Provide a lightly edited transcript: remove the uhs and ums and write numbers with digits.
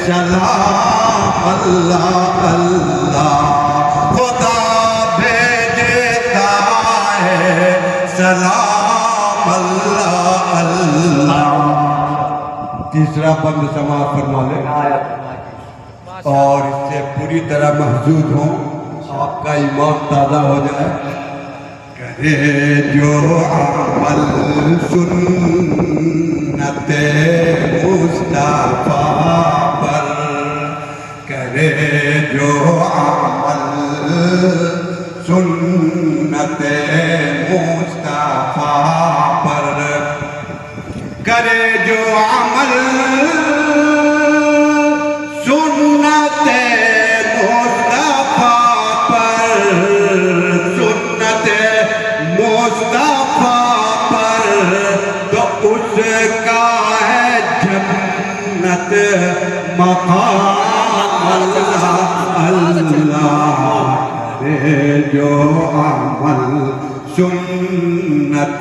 سلام اللہ اللہ خدا بھیجتا ہے سلام اللہ اللہ. تیسرا بند سماعت فرما لیں اور اس سے پوری طرح محظوظ ہوں، آپ کا ایمان تازہ ہو جائے. کرے جو عمل سنت مصطفیٰ پر، کرے جو عمل سنت مصطفیٰ پر، کرے جو عمل سنت مصطفیٰ پر، سنت مصطفیٰ پر، تو اس کا ہے جنت مقام اللہ اللہ. کرے جو عمل سنت